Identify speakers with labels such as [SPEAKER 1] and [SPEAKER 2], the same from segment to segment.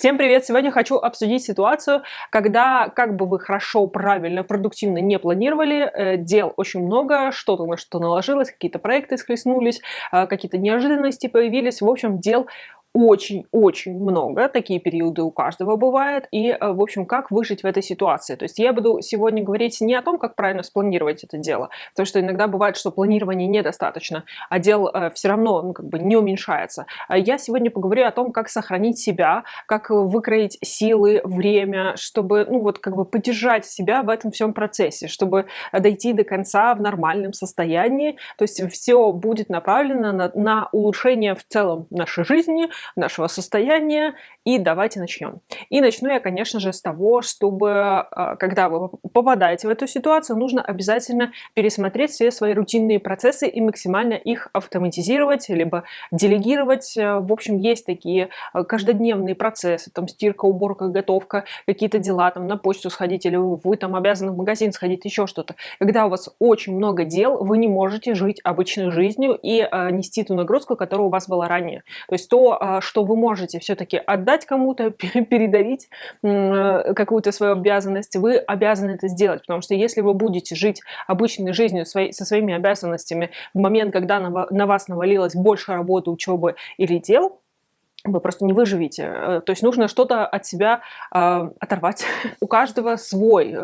[SPEAKER 1] Всем привет! Сегодня хочу обсудить ситуацию, когда как бы вы хорошо, правильно, продуктивно не планировали, дел очень много, что-то на что наложилось, какие-то проекты схлестнулись, какие-то неожиданности появились. В общем, дел очень-очень много, такие периоды у каждого бывает. И, в общем, как выжить в этой ситуации? То есть я буду сегодня говорить не о том, как правильно спланировать это дело, потому что иногда бывает, что планирования недостаточно, а дел все равно как бы не уменьшается. Я сегодня поговорю о том, как сохранить себя, как выкроить силы, время, чтобы, ну вот, как бы поддержать себя в этом всем процессе, чтобы дойти до конца в нормальном состоянии. То есть все будет направлено на улучшение в целом нашей жизни, нашего состояния. И давайте начнем. И начну я, конечно же, с того, чтобы, когда вы попадаете в эту ситуацию, нужно обязательно пересмотреть все свои рутинные процессы и максимально их автоматизировать, либо делегировать. В общем, есть такие каждодневные процессы, там стирка, уборка, готовка, какие-то дела, там на почту сходить, или вы там обязаны в магазин сходить, еще что-то. Когда у вас очень много дел, вы не можете жить обычной жизнью и нести ту нагрузку, которая у вас была ранее. То есть то, что вы можете все-таки отдать кому-то, передавить какую-то свою обязанность, вы обязаны это сделать, потому что если вы будете жить обычной жизнью со своими обязанностями в момент, когда на вас навалилось больше работы, учебы или дел, вы просто не выживете. То есть нужно что-то от себя оторвать. У каждого свой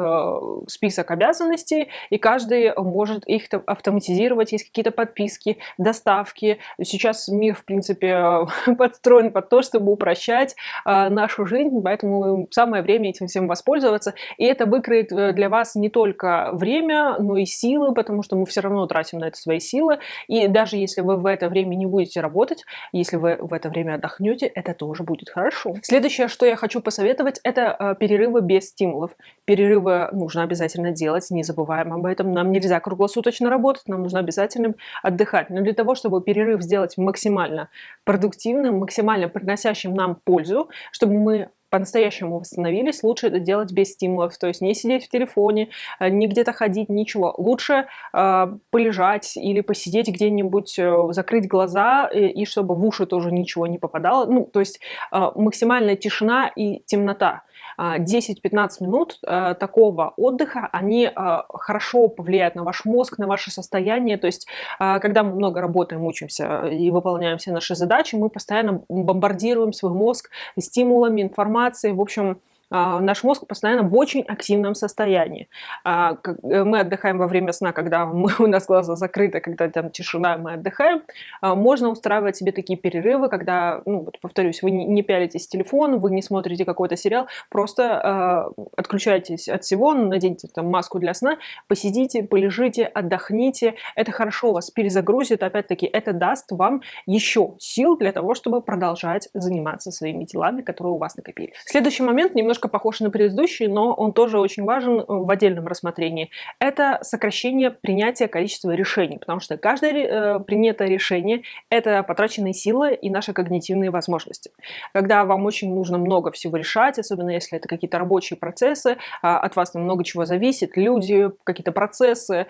[SPEAKER 1] список обязанностей, и каждый может их автоматизировать. Есть какие-то подписки, доставки. Сейчас мир, в принципе, подстроен под то, чтобы упрощать нашу жизнь, поэтому самое время этим всем воспользоваться. И это выкроет для вас не только время, но и силы, потому что мы все равно тратим на это свои силы. И даже если вы в это время не будете работать, если вы в это время отдохнете, это тоже будет хорошо. Следующее, что я хочу посоветовать, это перерывы без стимулов. Перерывы нужно обязательно делать, не забываем об этом. Нам нельзя круглосуточно работать, нам нужно обязательно отдыхать. Но для того, чтобы перерыв сделать максимально продуктивным, максимально приносящим нам пользу, чтобы мы по-настоящему восстановились, лучше это делать без стимулов, то есть не сидеть в телефоне, не где-то ходить, ничего. Лучше полежать или посидеть где-нибудь, закрыть глаза, и чтобы в уши тоже ничего не попадало. Ну, то есть максимальная тишина и темнота. 10-15 минут такого отдыха, они хорошо повлияют на ваш мозг, на ваше состояние. То есть, когда мы много работаем, учимся и выполняем все наши задачи, мы постоянно бомбардируем свой мозг стимулами, информацией. В общем, наш мозг постоянно в очень активном состоянии. Мы отдыхаем во время сна, когда у нас глаза закрыты, когда там тишина, мы отдыхаем. Можно устраивать себе такие перерывы, когда, ну, вот повторюсь, вы не пялитесь в телефон, вы не смотрите какой-то сериал, просто отключайтесь от всего, наденьте там маску для сна, посидите, полежите, отдохните. Это хорошо вас перезагрузит, опять-таки, это даст вам еще сил для того, чтобы продолжать заниматься своими делами, которые у вас накопились. Следующий момент немножко похож на предыдущий, но он тоже очень важен в отдельном рассмотрении. Это сокращение принятия количества решений, потому что каждое принятое решение – это потраченные силы и наши когнитивные возможности. Когда вам очень нужно много всего решать, особенно если это какие-то рабочие процессы, от вас там много чего зависит, люди, какие-то процессы,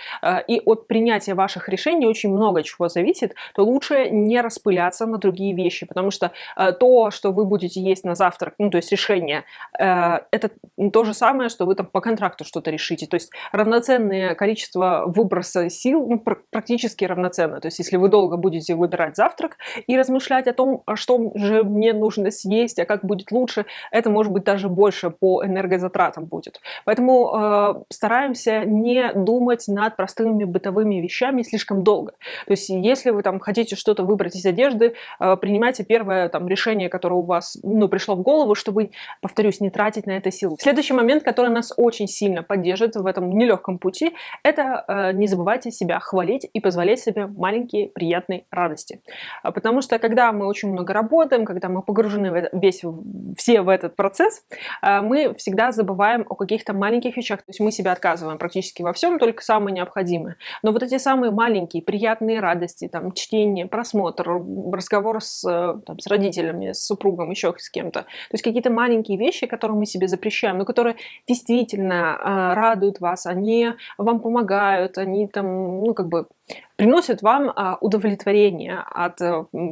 [SPEAKER 1] и от принятия ваших решений очень много чего зависит, то лучше не распыляться на другие вещи, потому что то, что вы будете есть на завтрак, ну, то есть решение, это то же самое, что вы там по контракту что-то решите. То есть равноценное количество выброса сил, ну, практически равноценно. То есть если вы долго будете выбирать завтрак и размышлять о том, что же мне нужно съесть, а как будет лучше, это может быть даже больше по энергозатратам будет. Поэтому стараемся не думать над простыми бытовыми вещами слишком долго. То есть если вы там хотите что-то выбрать из одежды, принимайте первое там решение, которое у вас, ну, пришло в голову, чтобы, повторюсь, не тратить на это силу. Следующий момент, который нас очень сильно поддержит в этом нелегком пути, это не забывайте себя хвалить и позволять себе маленькие приятные радости. Потому что когда мы очень много работаем, когда мы погружены все в этот процесс, мы всегда забываем о каких-то маленьких вещах. То есть мы себя отказываем практически во всем, только самое необходимое. Но вот эти самые маленькие приятные радости, там, чтение, просмотр, разговор с родителями, с супругом, еще с кем-то. То есть какие-то маленькие вещи, которые мы себе запрещаем, но которые действительно радуют вас, они вам помогают, они там, ну, как бы приносят вам удовлетворение от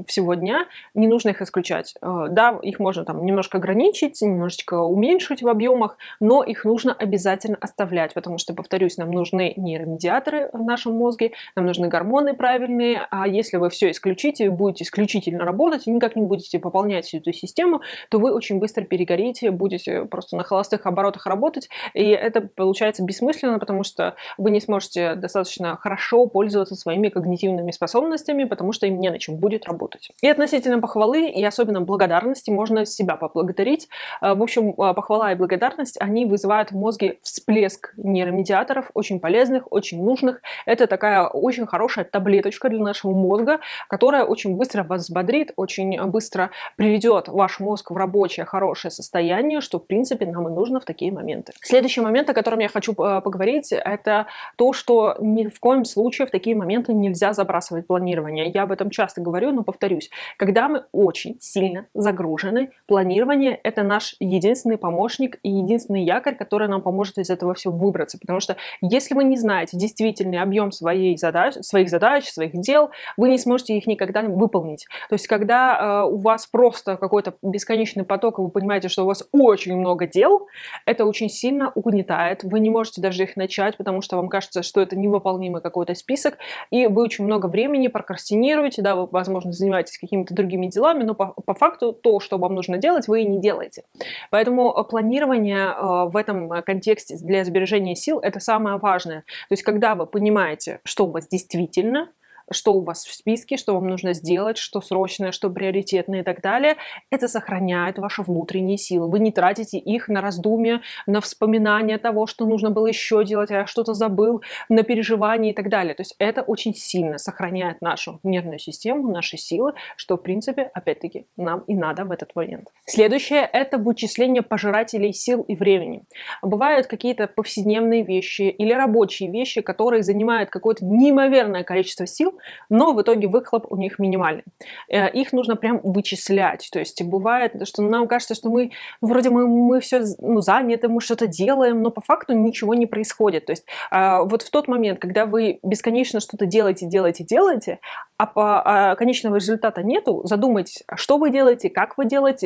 [SPEAKER 1] всего дня, не нужно их исключать. Да, их можно там немножко ограничить, немножечко уменьшить в объемах, но их нужно обязательно оставлять, потому что, повторюсь, нам нужны нейромедиаторы в нашем мозге, нам нужны гормоны правильные, а если вы все исключите и будете исключительно работать и никак не будете пополнять всю эту систему, то вы очень быстро перегорите, будете просто на холостых оборотах работать, и это получается бессмысленно, потому что вы не сможете достаточно хорошо пользоваться своими когнитивными способностями, потому что им не на чем будет работать. И относительно похвалы, и особенно благодарности, можно себя поблагодарить. В общем, похвала и благодарность, они вызывают в мозге всплеск нейромедиаторов, очень полезных, очень нужных. Это такая очень хорошая таблеточка для нашего мозга, которая очень быстро вас взбодрит, очень быстро приведет ваш мозг в рабочее, хорошее состояние, что, в принципе, нам и нужно в такие моменты. Следующий момент, о котором я хочу поговорить, это то, что ни в коем случае в такие моменты нельзя забрасывать планирование. Я об этом часто говорю, но повторюсь. Когда мы очень сильно загружены, планирование – это наш единственный помощник и единственный якорь, который нам поможет из этого всего выбраться. Потому что если вы не знаете действительный объем своих задач, своих дел, вы не сможете их никогда выполнить. То есть, когда у вас просто какой-то бесконечный поток, и вы понимаете, что у вас очень много дел, это очень сильно угнетает. Вы не можете даже их начать, потому что вам кажется, что это невыполнимый какой-то список, и вы очень много времени прокрастинируете, да, вы, возможно, занимаетесь какими-то другими делами, но по факту то, что вам нужно делать, вы и не делаете. Поэтому планирование в этом контексте для сбережения сил – это самое важное. То есть, когда вы понимаете, что у вас действительно, что у вас в списке, что вам нужно сделать, что срочное, что приоритетное и так далее, это сохраняет ваши внутренние силы. Вы не тратите их на раздумья, на вспоминание того, что нужно было еще делать, а я что-то забыл, на переживания и так далее. То есть это очень сильно сохраняет нашу нервную систему, наши силы, что, в принципе, опять-таки, нам и надо в этот момент. Следующее – это вычисление пожирателей сил и времени. Бывают какие-то повседневные вещи или рабочие вещи, которые занимают какое-то неимоверное количество сил, но в итоге выхлоп у них минимальный. Их нужно прям вычислять. То есть бывает, что нам кажется, что мы вроде мы все заняты, мы что-то делаем, но по факту ничего не происходит. То есть вот в тот момент, когда вы бесконечно что-то делаете, а конечного результата нету, задумайтесь, что вы делаете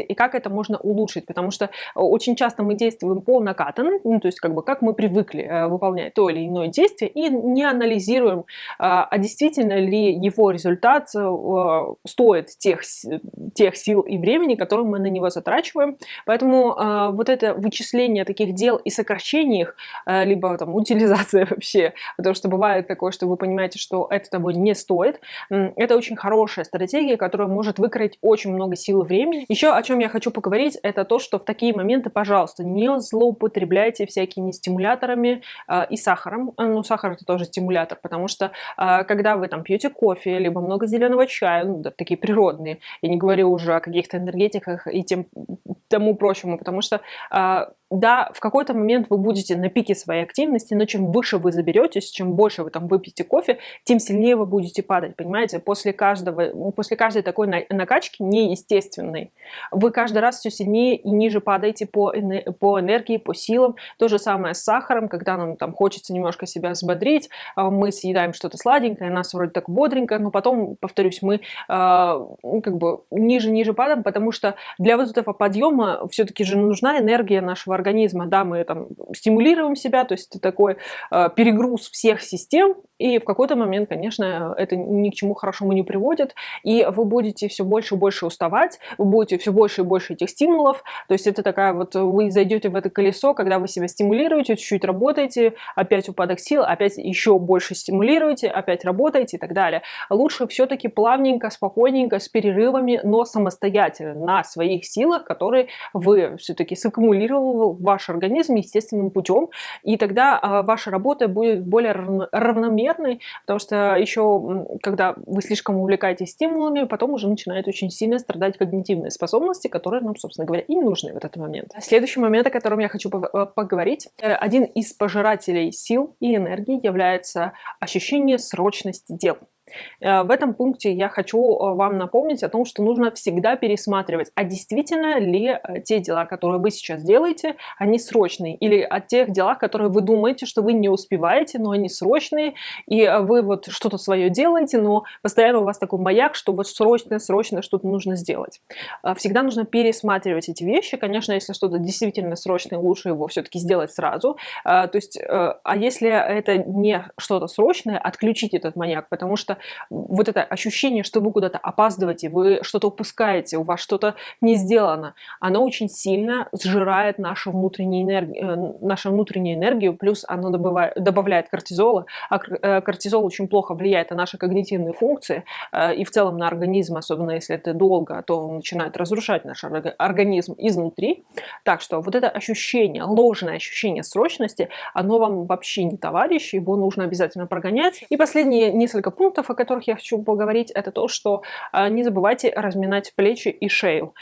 [SPEAKER 1] и как это можно улучшить. Потому что очень часто мы действуем по накатанной, то есть как мы привыкли выполнять то или иное действие, и не анализируем, а действительно ли его результат стоит тех сил и времени, которые мы на него затрачиваем. Поэтому вот это вычисление таких дел и сокращение их, либо там утилизация вообще, потому что бывает такое, что вы понимаете, что это того не стоит, это очень хорошая стратегия, которая может выкроить очень много сил и времени. Еще о чем я хочу поговорить, это то, что в такие моменты, пожалуйста, не злоупотребляйте всякими стимуляторами и сахаром. Ну, сахар – это тоже стимулятор, потому что когда вы там пьете кофе, либо много зеленого чая, да, такие природные, я не говорю уже о каких-то энергетиках и тому прочему, потому что да, в какой-то момент вы будете на пике своей активности, но чем выше вы заберетесь, чем больше вы там выпьете кофе, тем сильнее вы будете падать, понимаете? После каждой такой накачки неестественной, вы каждый раз все сильнее и ниже падаете по энергии, по силам. То же самое с сахаром, когда нам там хочется немножко себя взбодрить, мы съедаем что-то сладенькое, нас вроде так бодренько, но потом, повторюсь, мы ниже падаем, потому что для вот этого подъема все-таки же нужна энергия нашего организма, да, мы там стимулируем себя, то есть это такой перегруз всех систем, и в какой-то момент, конечно, это ни к чему хорошему не приводит, и вы будете все больше и больше уставать, вы будете все больше и больше этих стимулов, то есть это такая вот, вы зайдете в это колесо, когда вы себя стимулируете, чуть-чуть работаете, опять упадок сил, опять еще больше стимулируете, опять работаете и так далее. Лучше все-таки плавненько, спокойненько, с перерывами, но самостоятельно, на своих силах, которые вы все-таки саккумулировали в ваш организм естественным путем, и тогда ваша работа будет более равномерной, потому что еще, когда вы слишком увлекаетесь стимулами, потом уже начинает очень сильно страдать когнитивные способности, которые нам, собственно говоря, и не нужны в этот момент. Следующий момент, о котором я хочу поговорить, один из пожирателей сил и энергии является ощущение срочности дел. В этом пункте я хочу вам напомнить о том, что нужно всегда пересматривать, а действительно ли те дела, которые вы сейчас делаете, они срочные, или о тех делах, которые вы думаете, что вы не успеваете, но они срочные, и вы вот что-то свое делаете, но постоянно у вас такой маяк, что вот срочно что-то нужно сделать. Всегда нужно пересматривать эти вещи. Конечно, если что-то действительно срочное, лучше его все-таки сделать сразу. То есть, а если это не что-то срочное, отключить этот маяк, потому что вот это ощущение, что вы куда-то опаздываете, вы что-то упускаете, у вас что-то не сделано, оно очень сильно сжирает нашу внутреннюю энергию, плюс оно добавляет кортизола, а кортизол очень плохо влияет на наши когнитивные функции и в целом на организм, особенно если это долго, то он начинает разрушать наш организм изнутри. Так что вот это ощущение, ложное ощущение срочности, оно вам вообще не товарищ, его нужно обязательно прогонять. И последние несколько пунктов, о которых я хочу поговорить, это то, что не забывайте разминать плечи и шею.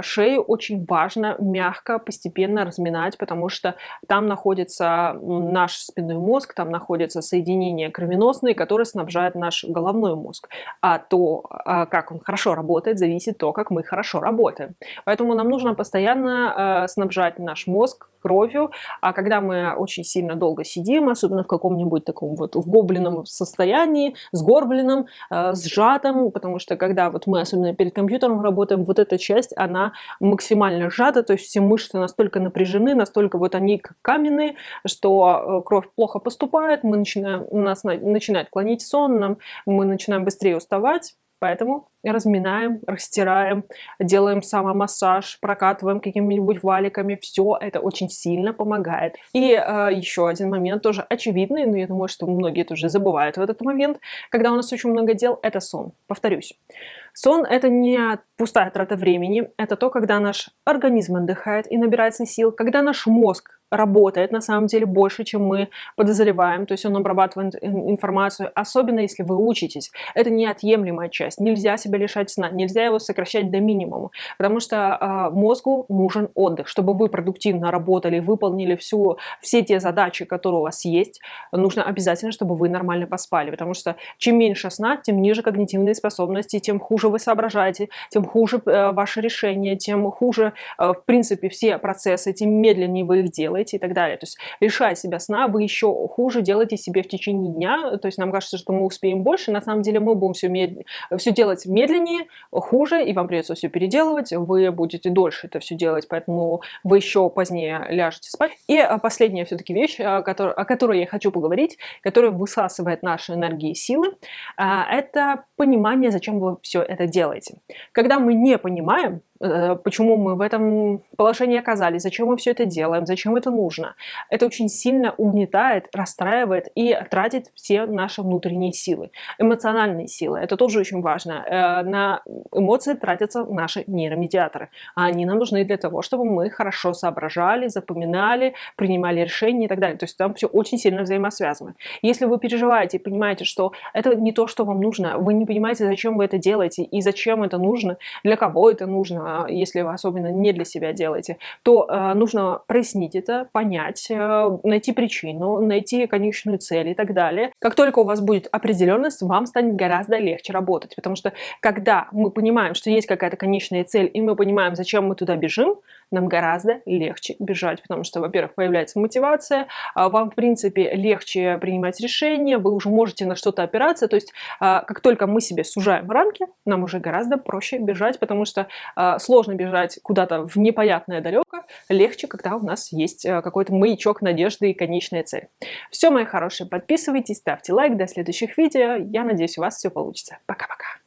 [SPEAKER 1] Шею очень важно мягко, постепенно разминать, потому что там находится наш спинной мозг, там находятся соединения кровеносные, которые снабжают наш головной мозг. А то, как он хорошо работает, зависит то, как мы хорошо работаем. Поэтому нам нужно постоянно снабжать наш мозг кровью, а когда мы очень сильно долго сидим, особенно в каком-нибудь таком вот вгобленном состоянии, сгорбленном, сжатом, потому что когда вот мы особенно перед компьютером работаем, вот эта часть, она максимально сжата, то есть все мышцы настолько напряжены, настолько вот они как каменные, что кровь плохо поступает, нас начинает клонить сон, мы начинаем быстрее уставать. Поэтому разминаем, растираем, делаем самомассаж, прокатываем какими-нибудь валиками. Все это очень сильно помогает. И еще один момент, тоже очевидный, но я думаю, что многие тоже забывают в этот момент, когда у нас очень много дел, это сон. Повторюсь. Сон – это не пустая трата времени, это то, когда наш организм отдыхает и набирается сил, когда наш мозг работает на самом деле больше, чем мы подозреваем, то есть он обрабатывает информацию, особенно если вы учитесь. Это неотъемлемая часть, нельзя себя лишать сна, нельзя его сокращать до минимума, потому что мозгу нужен отдых, чтобы вы продуктивно работали, выполнили все те задачи, которые у вас есть, нужно обязательно, чтобы вы нормально поспали, потому что чем меньше сна, тем ниже когнитивные способности, тем хуже вы соображаете, тем хуже ваши решения, тем хуже, в принципе, все процессы, тем медленнее вы их делаете и так далее. То есть, лишая себя сна, вы еще хуже делаете себе в течение дня. То есть, нам кажется, что мы успеем больше. На самом деле, мы будем все делать медленнее, хуже, и вам придется все переделывать. Вы будете дольше это все делать, поэтому вы еще позднее ляжете спать. И последняя все-таки вещь, о которой я хочу поговорить, которая высасывает наши энергии и силы, это понимание, зачем вы все это делаете. Когда мы не понимаем, почему мы в этом положении оказались, зачем мы все это делаем, зачем это нужно. Это очень сильно угнетает, расстраивает и тратит все наши внутренние силы. Эмоциональные силы. Это тоже очень важно. На эмоции тратятся наши нейромедиаторы. А они нам нужны для того, чтобы мы хорошо соображали, запоминали, принимали решения и так далее. То есть там все очень сильно взаимосвязано. Если вы переживаете и понимаете, что это не то, что вам нужно, вы не понимаете, зачем вы это делаете и зачем это нужно, для кого это нужно, если вы особенно не для себя делаете, то нужно прояснить это, понять, найти причину, найти конечную цель и так далее. Как только у вас будет определенность, вам станет гораздо легче работать, потому что когда мы понимаем, что есть какая-то конечная цель, и мы понимаем, зачем мы туда бежим, нам гораздо легче бежать, потому что, во-первых, появляется мотивация, вам, в принципе, легче принимать решения, вы уже можете на что-то опираться, то есть как только мы себе сужаем рамки, нам уже гораздо проще бежать, потому что сложно бежать куда-то в непонятное далеко, легче, когда у нас есть какой-то маячок надежды и конечная цель. Все, мои хорошие, подписывайтесь, ставьте лайк, до следующих видео, я надеюсь, у вас все получится. Пока-пока.